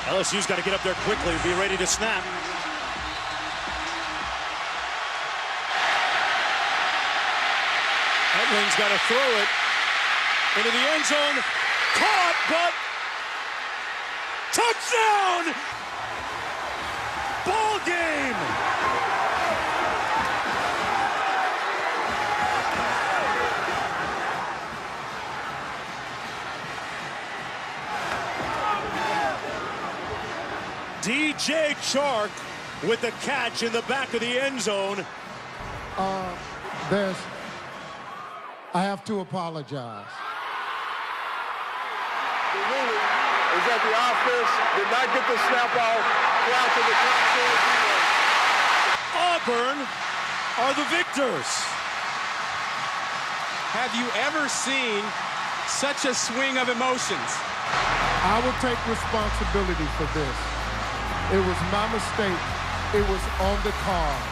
LSU's got to get up there quickly and be ready to snap. Edling's got to throw it into the end zone. Caught, but touchdown! Ball game! DJ Chark with the catch in the back of the end zone. I have to apologize. The ruling is that the offense did not get the snap off prior to the clock. Auburn are the victors. Have you ever seen such a swing of emotions? I will take responsibility for this. It was my mistake. It was on the card.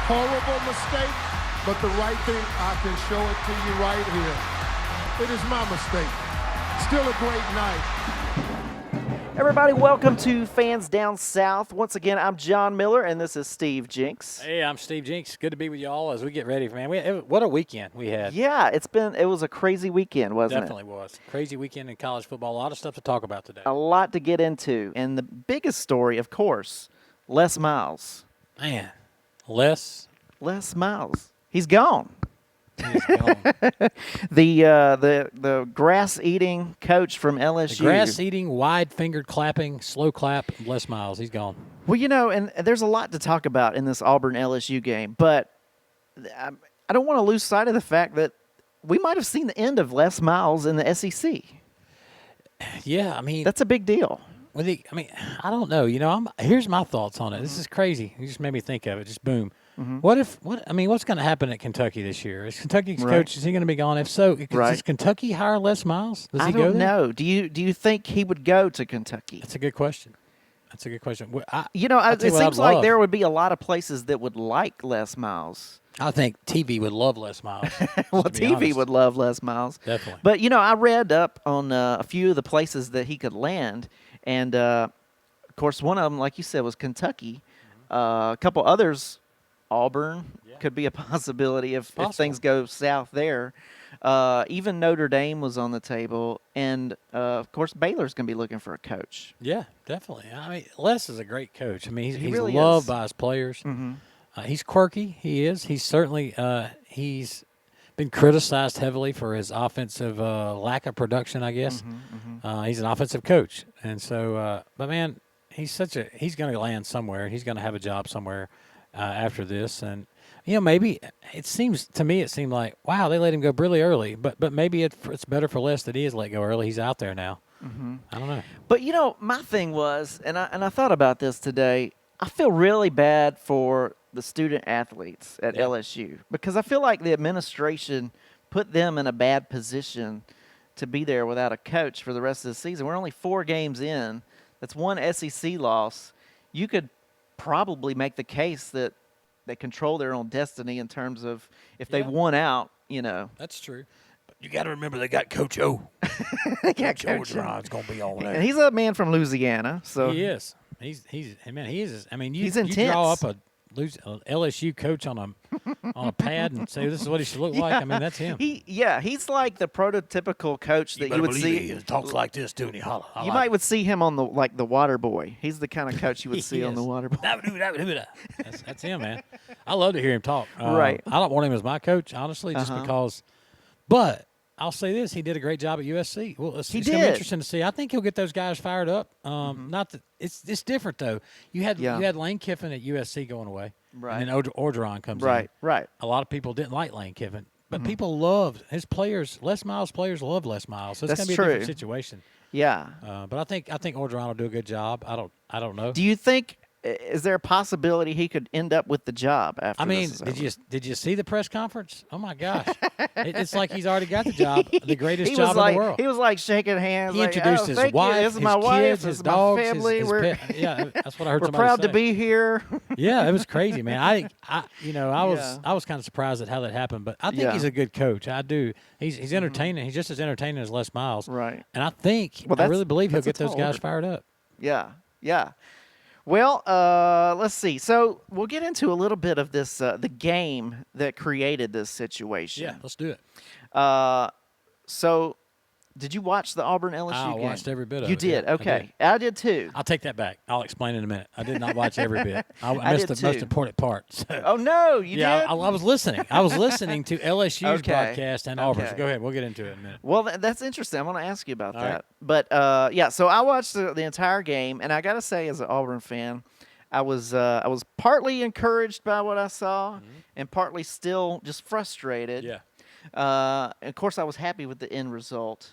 Horrible mistake, but the right thing, I can show it to you right here. It is my mistake. Still a great night. Everybody, welcome to Fans Down South. Once again, I'm John Miller, and this is Steve Jinks. Hey, I'm Steve Jinks. Good to be with you all as we get ready, man. What a weekend we had. Yeah, it was a crazy weekend, wasn't Definitely was. Crazy weekend in college football. A lot of stuff to talk about today. A lot to get into. And the biggest story, of course, Les Miles. Man, Les Miles. He's gone. He's gone. The grass-eating coach from LSU. The grass-eating, wide-fingered clapping, slow clap, Les Miles. He's gone. Well, and there's a lot to talk about in this Auburn-LSU game, but I don't want to lose sight of the fact that we might have seen the end of Les Miles in the SEC. Yeah, I mean. That's a big deal. I don't know. Here's my thoughts on it. This is crazy. You just made me think of it. Just boom. Mm-hmm. What's going to happen at Kentucky this year? Is Kentucky's coach, is he going to be gone? If so, does Kentucky hire Les Miles? Does he go there? I don't know. Do you think he would go to Kentucky? That's a good question. It seems like there would be a lot of places that would like Les Miles. I think TV would love Les Miles. Well, TV would love Les Miles. Definitely. But, I read up on a few of the places that he could land. And, of course, one of them, like you said, was Kentucky. A couple others, Auburn could be a possibility if things go south there. Even Notre Dame was on the table. And, of course, Baylor's going to be looking for a coach. Yeah, definitely. Les is a great coach. He's really loved by his players. Mm-hmm. He's quirky. He is. He's certainly he's been criticized heavily for his offensive lack of production, I guess. Mm-hmm. He's an offensive coach. And so, but, man, he's going to land somewhere. He's going to have a job somewhere after this. And, maybe it seemed like, wow, they let him go really early. But maybe it's better for Les that he is let go early. He's out there now. Mm-hmm. I don't know. But, my thing was, and I thought about this today, I feel really bad for the student athletes at LSU because I feel like the administration put them in a bad position to be there without a coach for the rest of the season. We're only 4 games in. That's one SEC loss. You could probably make the case that they control their own destiny in terms of if they won out, That's true. But you got to remember they got Coach O. Coach Orgeron's going to be on there. And he's a man from Louisiana. So he is. He is. He's you intense. draw up a LSU coach on a pad and say this is what he should look like. That's him. He's like the prototypical coach that you would see. He talks like this too, and he holler. Would see him on the Water Boy. He's the kind of coach you would see on the Water Boy. That's him, man. I love to hear him talk. Right. I don't want him as my coach, honestly, just because. But I'll say this: he did a great job at USC. Well, it's going to be interesting to see. I think he'll get those guys fired up. Not that it's different though. You had Lane Kiffin at USC going away, right? And then Orgeron comes in. Right. A lot of people didn't like Lane Kiffin, but people loved his players. Les Miles players love Les Miles. So it's going to be a different situation. Yeah. But I think Orgeron will do a good job. I don't know. Do you think? Is there a possibility he could end up with the job after this is over? Did you see the press conference? Oh, my gosh. It's like he's already got the job, the greatest job in the world. He was like shaking hands. He introduced his wife, this is my wife, kids, this his is dogs, my family. his pet. Yeah, that's what I heard we're somebody proud say. to be here. Yeah, it was crazy, man. I was kind of surprised at how that happened, but I think he's a good coach. I do. He's entertaining. He's just as entertaining as Les Miles. Right. And I really believe he'll get those guys fired up. Yeah. Yeah. Well, let's see. So we'll get into a little bit of this, the game that created this situation. Yeah, let's do it. So, did you watch the Auburn LSU game? I watched every bit of You it. did? Yeah, I Okay. did. I did too. I'll take that back. I'll explain in a minute. I did not watch every bit. I I missed did the most too. important part. So. Oh, no, you yeah, did? I was listening. I was listening to LSU's Okay. broadcast and Auburn's. Okay. Go ahead. We'll get into it in a minute. Well, that's interesting. I'm going to ask you about All that. right. But, yeah, so I watched the entire game, and I got to say, as an Auburn fan, I was partly encouraged by what I saw and partly still just frustrated. Yeah. Of course, I was happy with the end result.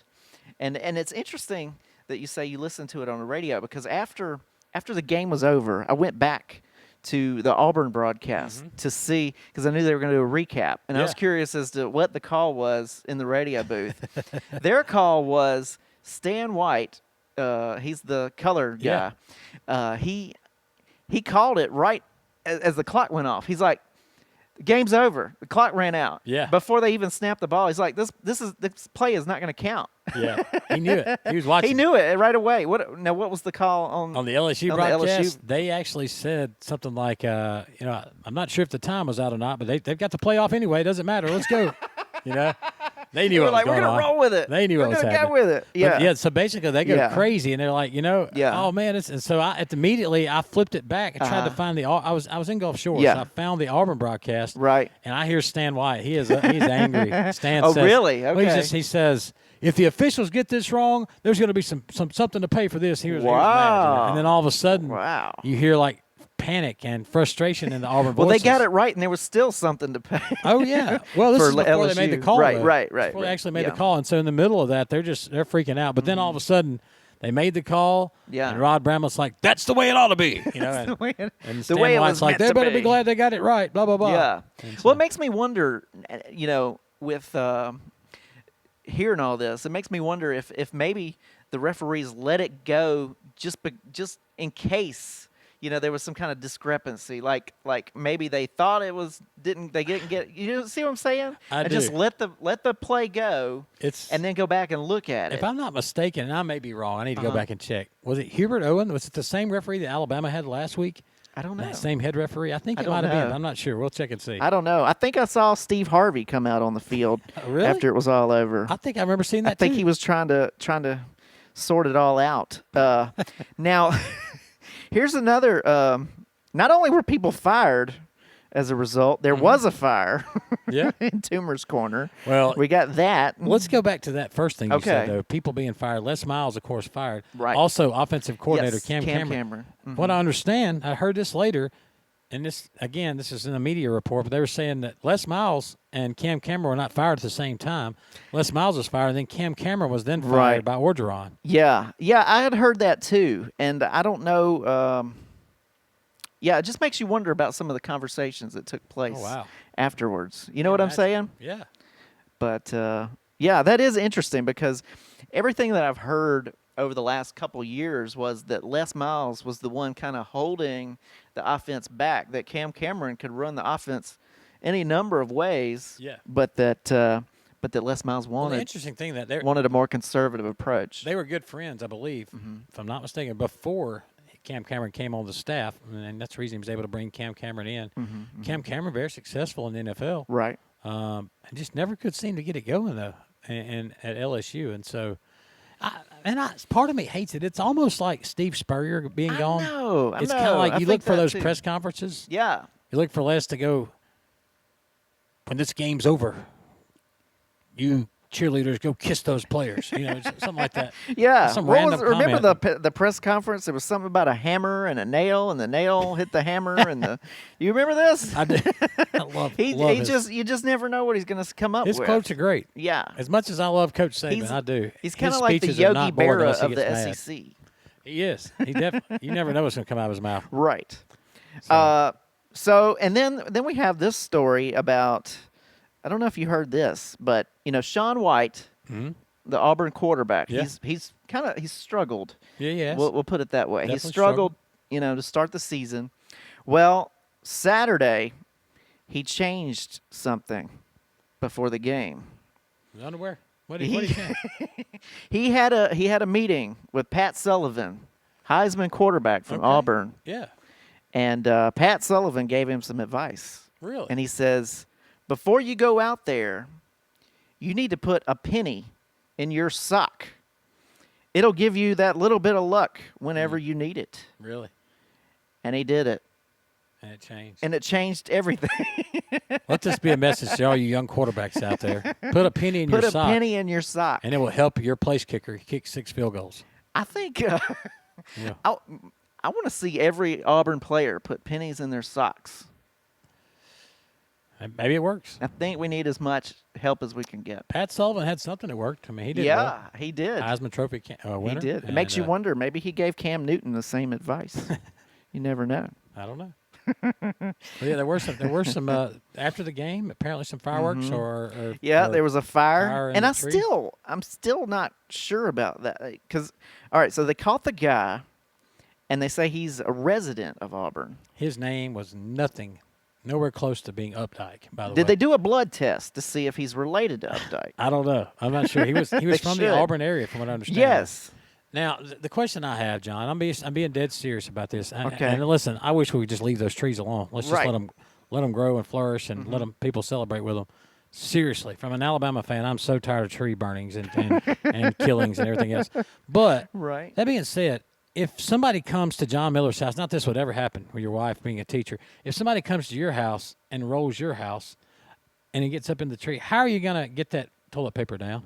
And it's interesting that you say you listened to it on the radio because after the game was over, I went back to the Auburn broadcast to see because I knew they were going to do a recap, and I was Yeah. curious as to what the call was in the radio booth. Their call was Stan White. He's the color guy. Yeah. He called it right as the clock went off. He's like, "The game's over. The clock ran out." Yeah. Before they even snapped the ball, he's like, "This play is not going to count." Yeah. He knew it. He was watching. He knew it right away. What was the call On the LSU on the broadcast, LSU? they actually said something like, I'm not sure if the time was out or not, but they've got the playoff anyway. It doesn't matter. Let's go. They knew They were what like, was "We're going gonna on. roll with it. They knew We're what was gonna happening. go with it." But Yeah. yeah. So basically, they go Yeah. crazy, and they're like, Yeah. oh man, and so immediately I flipped it back and tried to find the. I was in Gulf Shores. Yeah. So I found the Auburn broadcast. Right. And I hear Stan White. He's angry. Stan Oh, says, really? well, Okay. he says, if the officials get this wrong, there's going to be something to pay for this. Here's mad. Wow. And then all of a sudden, Wow. you hear like panic and frustration in the Auburn Well, voices. they got it right, and there was still something to pay. Oh yeah. Well, this For is before they made the LSU. call. Right, though. right. Before they actually made Yeah. the call, and so in the middle of that, they're freaking out. But then all of a sudden, they made the call. Yeah. And Rod Bramlett's like, "That's the way it ought to be." And, the way and the Stan way it White's was like, meant "They to better be be. glad they got it right." Blah blah blah. Yeah. And so- Well, it makes me wonder, with hearing all this, it makes me wonder if maybe the referees let it go just in case there was some kind of discrepancy, like maybe they thought they didn't get. You see what I'm saying? I and do. just let the play go, It's and then go back and look at it. If I'm not mistaken, and I may be wrong, I need to go back and check. Was it Hubert Owen? Was it the same referee that Alabama had last week? I don't know. That same head referee? I think I it don't might have been. know. I'm not sure. We'll check and see. I don't know. I think I saw Steve Harvey come out on the field Really? after it was all over. I think I remember seeing that I think too. he was trying to sort it all out. Now, here's another. Not only were people fired as a result, there was a fire Yeah. in Toomer's corner. Well, We got that. let's go back to that first thing you said, Okay. though. People being fired. Les Miles, of course, fired. Right. Also, offensive coordinator Yes, Cam Cam Cameron. Cameron. Mhm. What I understand, I heard this later, and this is in a media report, but they were saying that Les Miles and Cam Cameron were not fired at the same time. Les Miles was fired, and then Cam Cameron was then fired Right. by Orgeron. Yeah, I had heard that too, and I don't know. Yeah, it just makes you wonder about some of the conversations that took place Oh, wow. afterwards. You know what I'm saying? Yeah. But yeah, that is interesting because everything that I've heard over the last couple years was that Les Miles was the one kind of holding the offense back, that Cam Cameron could run the offense any number of ways. Yeah. But that Les Miles Well, the wanted interesting thing that they're wanted a more conservative approach. they were good friends, I believe, if I'm not mistaken, before Cam Cameron came on the staff, and that's the reason he was able to bring Cam Cameron in. Cam Cameron very successful in the NFL, Right. and just never could seem to get it going though, and at LSU, and so. Part of me hates it. It's almost like Steve Spurrier being I gone. know, I It's know. kind of like I you think look for that those too. press conferences. Yeah. You look for Les to go, when this game's over, you cheerleaders go kiss those players. Something like that. Yeah. Some What random was, remember comment. the press conference? There was something about a hammer and a nail, and the nail hit the hammer, and the. You remember this? I do. I love You just never know what he's going to come up his with. quotes are great. Yeah. As much as I love Coach Saban, I do. He's kind His of like the speeches are Yogi not boring Berra unless he of gets the mad. SEC. He is. He definitely. You never know what's going to come out of his mouth. Right. So and then we have this story about. I don't know if you heard this, but Sean White, the Auburn quarterback, Yeah. he's struggled. Yeah, yes. We'll put it that way. He Definitely struggled, to start the season. Well, Saturday, he changed something before the game. His underwear. What did he change? He had a meeting with Pat Sullivan Heisman quarterback from Okay. Auburn. Yeah. And Pat Sullivan gave him some advice. Really? And he says, before you go out there, you need to put a penny in your sock. It'll give you that little bit of luck whenever you need it. Really? And he did it. And it changed. And it changed everything. Let this be a message to all you young quarterbacks out there. Put a penny in Put your a sock, penny in your sock. and it will help your place kicker kick 6 field goals. I think Yeah. I want to see every Auburn player put pennies in their socks. And maybe it works. I think we need as much help as we can get. Pat Sullivan had something that worked. I mean, he did well. He did. Heisman Trophy winner. He did. It and, makes you wonder. Maybe he gave Cam Newton the same advice. You never know. I don't know. But yeah, there were some after the game. Apparently, some fireworks or Yeah, or there was a fire, in and the I'm tree. still not sure about that because, all right, so they caught the guy, and they say he's a resident of Auburn. His name was nowhere close to being Updike. By the way, Did they do a blood test to see if he's related to Updike? I don't know. I'm not sure. He was from the should. Auburn area, from what I understand. Yes. Now, the question I have, John, I'm being dead serious about this. Okay. And listen, I wish we would just leave those trees alone. Let's just Right. let them grow and flourish, and let them people celebrate with them. Seriously, from an Alabama fan, I'm so tired of tree burnings and killings and everything else. But Right. that being said, if somebody comes to John Miller's house, not this would ever happen with your wife being a teacher. If somebody comes to your house and rolls your house, and he gets up in the tree, how are you gonna get that toilet paper down?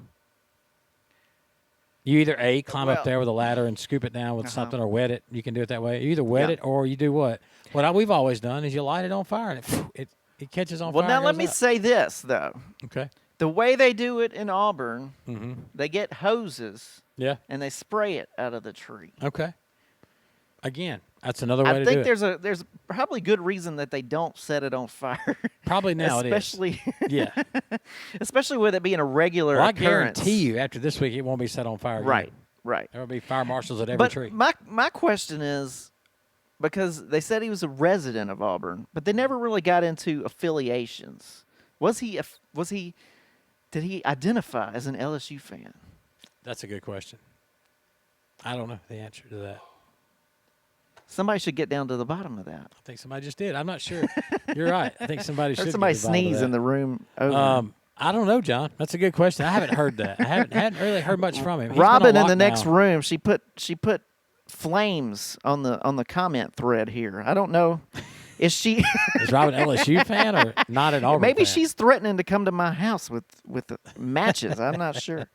You either climb Well- up there with a ladder and scoop it down with something, or wet it. You can do it that way. You either wet it or you do what? What we've always done is you light it on fire and it catches on Well, fire. now and let goes me up. say this though: Okay. the way they do it in Auburn, Mm-hmm. they get hoses Yeah. and they spray it out of the tree. Okay. Again, that's another way I to think do it. there's probably good reason that they don't set it on fire. Probably now especially it is. Yeah. especially with it being a regular Well, I occurrence. guarantee you, after this week, it won't be set on fire. Again. Right. There will be fire marshals at every But tree. my question is, because they said he was a resident of Auburn, but they never really got into affiliations. Did he identify as an LSU fan? That's a good question. I don't know the answer to that. Somebody should get down to the bottom of that. I think somebody just did. I'm not sure. You're right. I think somebody should. Heard get somebody to the bottom of sneeze that. in the room over. I don't know, John. That's a good question. I haven't heard that. I hadn't really heard much from him. He's been Robin on in the next lockdown. room, she put flames on the comment thread here. I don't know. Is she Is Robin an LSU fan or not an Auburn maybe fan? she's threatening to come to my house with the matches. I'm not sure.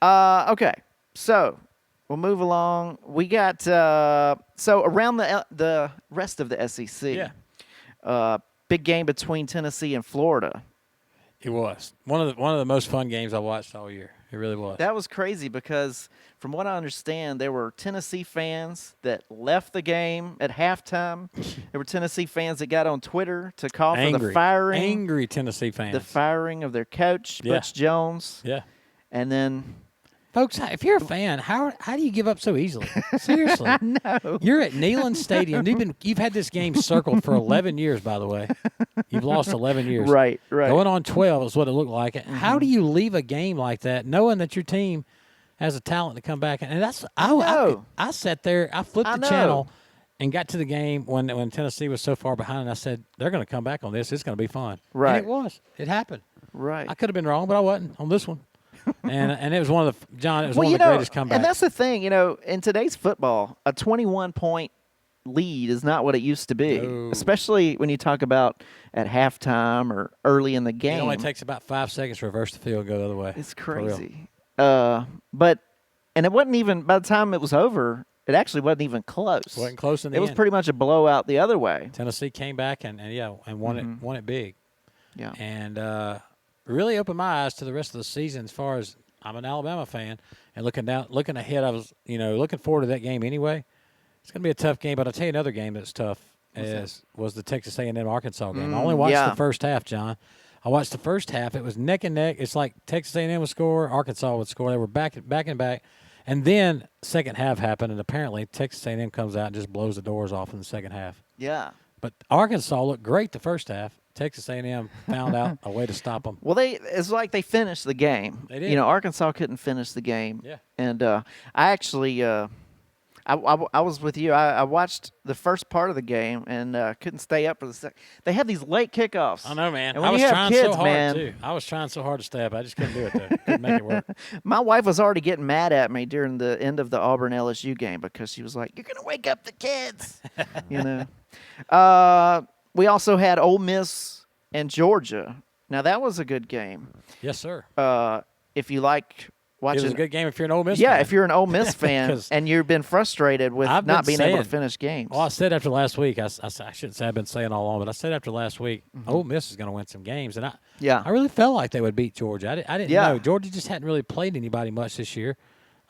Okay. So, we'll move along. We got so around the rest of the SEC. Yeah. Big game between Tennessee and Florida. It was one of the most fun games I watched all year. It really was. That was crazy because, from what I understand, there were Tennessee fans that left the game at halftime. There were Tennessee fans that got on Twitter to call for the firing, angry Tennessee fans. the firing of their coach, Yeah. Butch Jones. Yeah. And then, Folks, if you're a fan, how do you give up so easily? Seriously. I know. You're at Neyland Stadium. You've had this game circled for 11 years, by the way. You've lost 11 years. Right. Going on 12 is what it looked like. How do you leave a game like that knowing that your team has a talent to come back? And that's I sat there, I flipped I the know. channel and got to the game when Tennessee was so far behind, and I said, they're going to come back on this. It's going to be fun. Right. And it was. It happened. Right. I could have been wrong, but I wasn't on this one. and it was one of the John. It was Well, one of the greatest comebacks. and that's the thing, in today's football, a 21-point lead is not what it used to be, No. especially when you talk about at halftime or early in the game. It only takes about 5 seconds to reverse the field and go the other way. It's For real. crazy. And it wasn't even, by the time it was over, it actually wasn't even close. Wasn't close in the It was end. pretty much a blowout the other way. Tennessee came back and won it big. Yeah. And really opened my eyes to the rest of the season as far as I'm an Alabama fan and looking ahead. I was, looking forward to that game anyway. It's going to be a tough game, but I'll tell you another game that's tough was the Texas A&M Arkansas game. I only watched yeah. the first half, John. I watched the first half. It was neck and neck. It's like Texas A&M would score, Arkansas would score. They were back and back. And then second half happened, and apparently Texas A&M comes out and just blows the doors off in the second half. Yeah. But Arkansas looked great the first half. Texas A&M found out a way to stop them. Well, it's like they finished the game. They did. Arkansas couldn't finish the game. Yeah. And I actually, I was with you. I watched the first part of the game and couldn't stay up for the second. They have these late kickoffs. I know, man. And when I was you have trying kids, so hard man, too. I was trying so hard to stay up. I just couldn't do it though. Couldn't make it work. My wife was already getting mad at me during the end of the Auburn LSU game because she was like, "You're gonna wake up the kids," you know. We also had Ole Miss and Georgia. Now that was a good game. Yes, sir. If you like It was watching, a good game if you're an Ole Miss yeah, fan. if you're an Ole Miss fan 'Cause and you've been frustrated with I've not been being able to saying- finish games. Well, I said after last week, I shouldn't say I've been saying all along, but I said after last week, Ole Miss is going to win some games. And Yeah. I really felt like they would beat Georgia. I didn't Yeah. know. Georgia just hadn't really played anybody much this year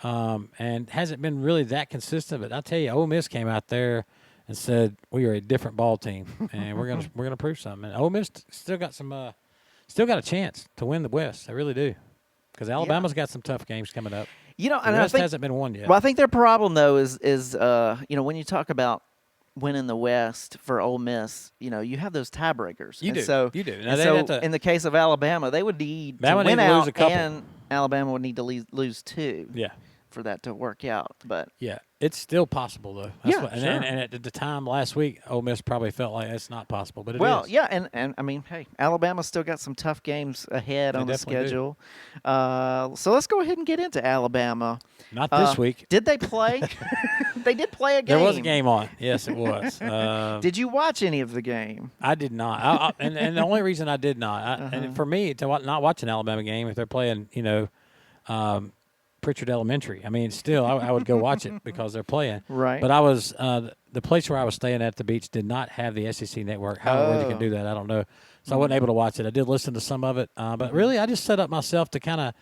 and hasn't been really that consistent. But I'll tell you, Ole Miss came out there and said, we are a different ball team, and we're gonna prove something. And Ole Miss still got a chance to win the West. They really do. Because Alabama's got some tough games coming up. You know, The and West I think hasn't been won yet. Well, I think their problem though is when you talk about winning the West for Ole Miss, you have those tiebreakers. You And do. So, You do. Now, and they'd so have to- in the case of Alabama, they would need to Bama win need to lose out, a couple. and Alabama would need to lose two Yeah. for that to work out. But Yeah, it's still possible though. Yeah, and, sure. and at the time last week, Ole Miss probably felt like it's not possible, but it is. well, yeah, and I mean, hey, Alabama's still got some tough games ahead They on the definitely do. schedule. So let's go ahead and get into Alabama. Not this week. Did they play? They did play a game. There was a game on. Yes, it was. Did you watch any of the game? I did not. And the only reason I did not, and for me to not watch an Alabama game if they're playing, Pritchard Elementary. I mean, still, I would go watch it because they're playing. Right. But I was the place where I was staying at the beach did not have the SEC network. How they can do that, I don't know. So I wasn't able to watch it. I did listen to some of it, but really, I just set up myself to kind of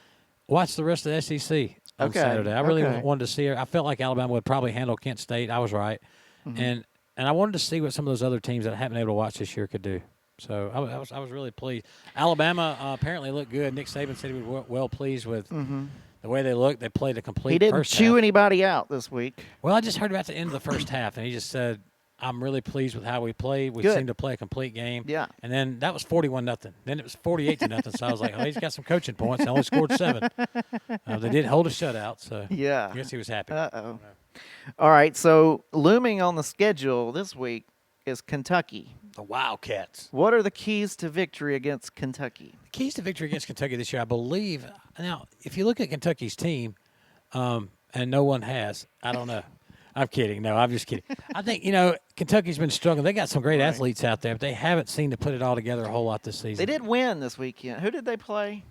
watch the rest of the SEC on Okay, Saturday. I really okay. wanted to see it. I felt like Alabama would probably handle Kent State. I was right, and I wanted to see what some of those other teams that I haven't been able to watch this year could do. So I was really pleased. Alabama apparently looked good. Nick Saban said he was well pleased with the way they looked. They played a complete He didn't first chew half. anybody out this week. Well, I just heard about the end of the first half, and he just said, I'm really pleased with how we played. We Good. seemed to play a complete game. Yeah. And then that was 41-0. Then it was 48-0. So I was like, oh, he's got some coaching points. They only scored 7. They did hold a shutout, so Yeah. I guess he was happy. Uh-oh. All right, so looming on the schedule this week is Kentucky. The Wildcats. What are the keys to victory against Kentucky? The keys to victory against Kentucky this year, I believe. Now, if you look at Kentucky's team, and no one has, I don't know. I'm kidding. No, I'm just kidding. I think, Kentucky's been struggling. They got some great athletes out there, but they haven't seemed to put it all together a whole lot this season. They did win this weekend. Who did they play?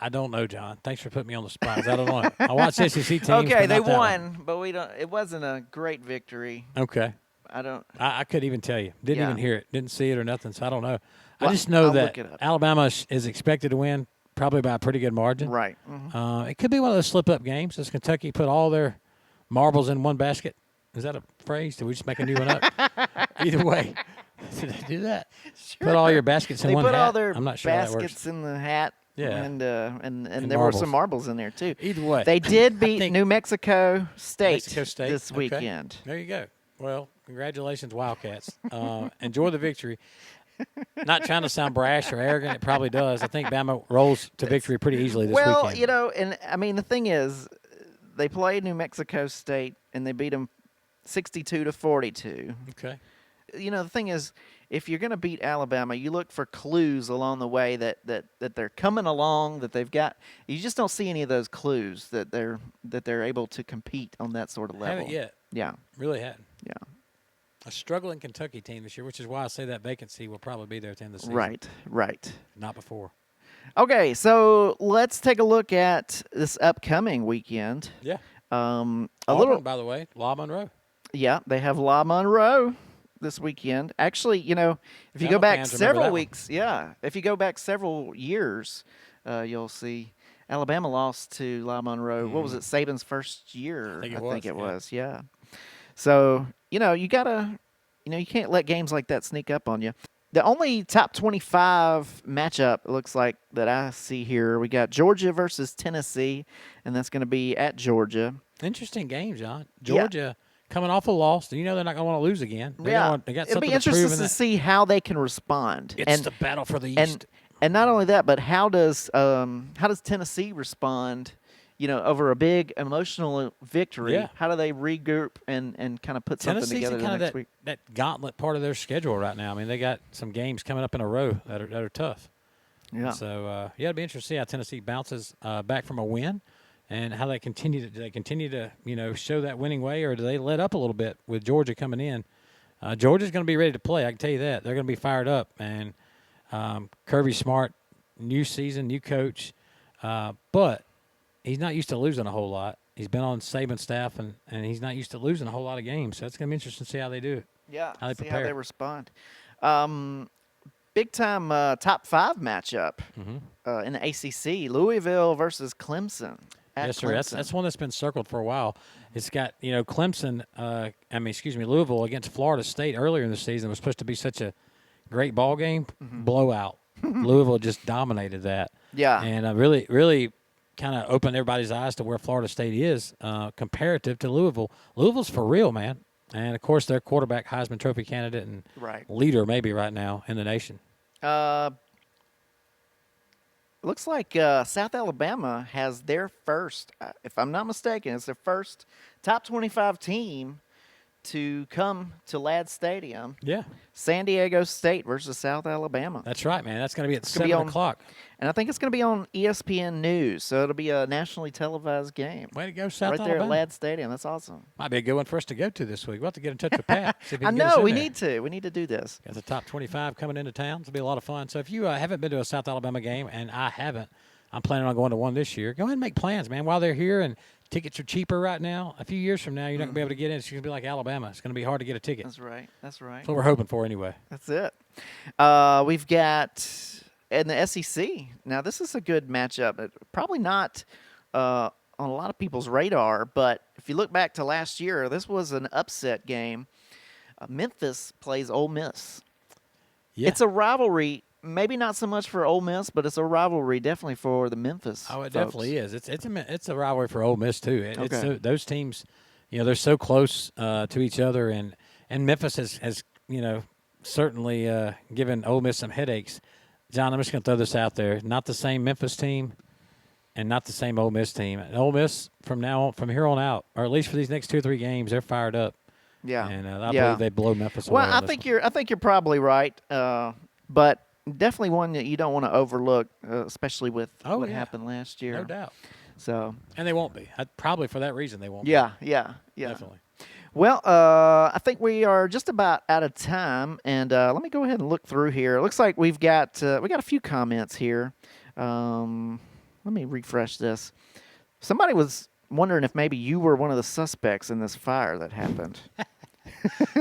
I don't know, John. Thanks for putting me on the spot. 'Cause I don't know. I watch SEC teams. Okay, but they not that won, but we don't. It wasn't a great victory. one. Okay. I don't. I couldn't even tell you. Didn't Yeah. even hear it. Didn't see it or nothing, so I don't know. Well, I just know I'll that look it up. Alabama is expected to win probably by a pretty good margin. Right. It could be one of those slip-up games. Does Kentucky put all their marbles in one basket? Is that a phrase? Did we just make a new one up? Either way. Did they do that? Put all your baskets in They one put hat? all their I'm not sure how that works. baskets in the hat. Yeah. And there were marbles. some marbles in there too. Either way. They did beat think- New Mexico State, Mexico State this okay. weekend. There you go. Well, congratulations, Wildcats. Enjoy the victory. Not trying to sound brash or arrogant. It probably does. I think Bama rolls to victory pretty easily this Well, weekend. and I mean the thing is, they played New Mexico State and they beat them 62-42. Okay. The thing is, if you're going to beat Alabama, you look for clues along the way that they're coming along, that they've got. You just don't see any of those clues that they're able to compete on that sort of level. Haven't yet. Yeah, Really hadn't. yeah. A struggling Kentucky team this year, which is why I say that vacancy will probably be there at the end of the season. Right. Not before. Okay, so let's take a look at this upcoming weekend. Yeah. A Auburn, little, by the way, La Monroe. yeah. They have La Monroe this weekend. Actually, if you go Bama back fans remember several that one. weeks, yeah. If you go back several years, you'll see Alabama lost to La Monroe. What was it? Saban's first year. I think I think it it was, was. Yeah. So you gotta, you can't let games like that sneak up on you. The only top 25 matchup it looks like that I see here, we got Georgia versus Tennessee, and that's going to be at Georgia. Interesting game, John. Yeah. Georgia coming off a loss. You know they're not going to want to lose again. They Yeah, they got it'll be something to prove interesting in to that. see how they can respond. It's the battle for the East. And not only that, but how does Tennessee respond? over a big emotional victory. Yeah. How do they regroup and kind of put something Tennessee's together in the kind next of week? that gauntlet part of their schedule right now. I mean, they got some games coming up in a row that are tough. Yeah. So it'd be interesting to see how Tennessee bounces back from a win, and how they continue to show that winning way, or do they let up a little bit with Georgia coming in? Georgia's going to be ready to play. I can tell you that they're going to be fired up. And Kirby Smart, new season, new coach, but he's not used to losing a whole lot. He's been on Saban's staff, and he's not used to losing a whole lot of games. So it's going to be interesting to see how they do it. Yeah, How they see how prepare. they respond. Big time top 5 matchup in the ACC: Louisville versus Clemson. At Yes, sir. Clemson. That's one that's been circled for a while. It's got Clemson. Louisville against Florida State earlier in the season was supposed to be such a great ball game. Blowout. Louisville just dominated that. Yeah. And really, really kind of opened everybody's eyes to where Florida State is comparative to Louisville. Louisville's for real, man. And of course, their quarterback, Heisman Trophy candidate and Right. leader maybe right now in the nation. Looks like South Alabama has their first, if I'm not mistaken, it's their first top 25 team to come to Ladd Stadium. Yeah, San Diego State versus South Alabama. that's right, man. That's going to be at gonna be 7 on- o'clock. And I think it's going to be on ESPN News, so it'll be a nationally televised game. Way to go, South Right there Alabama. at Ladd Stadium. That's awesome. Might be a good one for us to go to this week. We'll have to get in touch with Pat. See if he I can get us know, in we there. need to. We need to do this. Got the top 25 coming into town. It'll be a lot of fun. So if you haven't been to a South Alabama game, and I haven't, I'm planning on going to one this year. Go ahead and make plans, man, while they're here. And tickets are cheaper right now. A few years from now, you're not going to be able to get in. It's going to be like Alabama. It's going to be hard to get a ticket. That's right. That's right. That's what we're hoping for anyway. That's it. We've got in the SEC. Now, this is a good matchup. Probably not on a lot of people's radar, but if you look back to last year, this was an upset game. Memphis plays Ole Miss. Yeah. It's a rivalry. Maybe not so much for Ole Miss, but it's a rivalry definitely for the Memphis. Oh, it folks. definitely is. It's a rivalry for Ole Miss too. It's Okay. those teams, they're so close to each other, and Memphis has certainly given Ole Miss some headaches. John, I'm just going to throw this out there: not the same Memphis team, and not the same Ole Miss team. And Ole Miss from here on out, or at least for these next 2 or 3 games, they're fired up. Yeah. And I Yeah. believe they blow Memphis away. Well, on I this think one. you're probably right, but definitely one that you don't want to overlook, especially with Oh, what yeah. happened last year. No doubt. So And they won't be. Probably for that reason they won't be. yeah. Definitely. Well, I think we are just about out of time, and let me go ahead and look through here. It looks like we got a few comments here. Let me refresh this. Somebody was wondering if maybe you were one of the suspects in this fire that happened.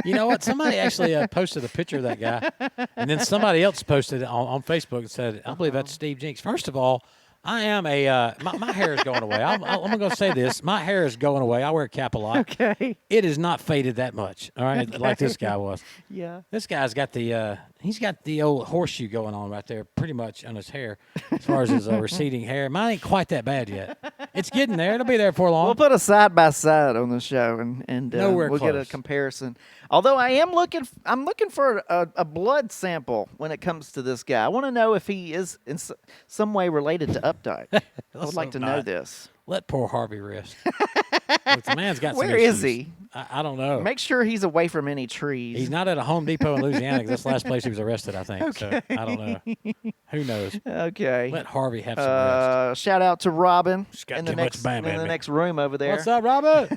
You know what? Somebody actually posted a picture of that guy, and then somebody else posted it on Facebook and said, "I believe that's Steve Jinks." First of all, I am my hair is going away. I'm going to say this: my hair is going away. I wear a cap a lot. Okay. It is not faded that much. All right, like this guy was. Yeah. This guy's got the old horseshoe going on right there, pretty much on his hair, as far as his receding hair. Mine ain't quite that bad yet. It's getting there. It'll be there for long. We'll put a side by side on the show, and Nowhere we'll get a close. comparison. Although I'm looking for a blood sample when it comes to this guy. I want to know if he is in some way related to Updike. I would Let's like hope to know not. this. Let poor Harvey rest. Look, the man's got some Where is issues. he? I don't know. Make sure he's away from any trees. He's not at a Home Depot in Louisiana because that's the last place he was arrested, I think. So I don't know. Who knows? Okay. Let Harvey have some rest. Shout out to Robin got in the too much next bam in in the me. next room over there. What's up, Robert?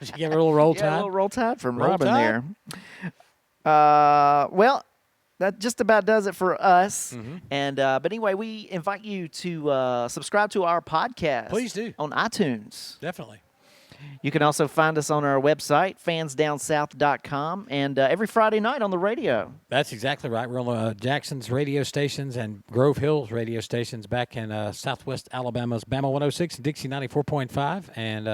She gave her a little roll Yeah, a tide. little roll tide from Roll Robin Tide? there. Well, that just about does it for us. Mm-hmm. And but anyway, we invite you to subscribe to our podcast. Please do. On iTunes. Definitely. You can also find us on our website, fansdownsouth.com, and every Friday night on the radio. That's exactly right. We're on Jackson's radio stations and Grove Hills radio stations back in southwest Alabama's Bama 106 and Dixie 94.5. And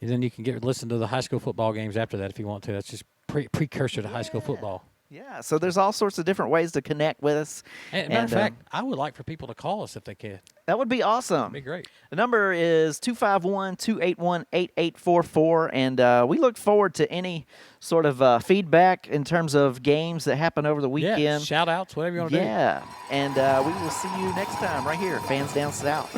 then you can listen to the high school football games after that if you want to. That's just precursor to high school football. Yeah, so there's all sorts of different ways to connect with us. And matter of fact, I would like for people to call us if they can. That would be awesome. That'd be great. The number is 251-281-8844, and we look forward to any sort of feedback in terms of games that happen over the weekend. Yeah, shout-outs, whatever you want to do. Yeah, and we will see you next time right here, Fans Down South.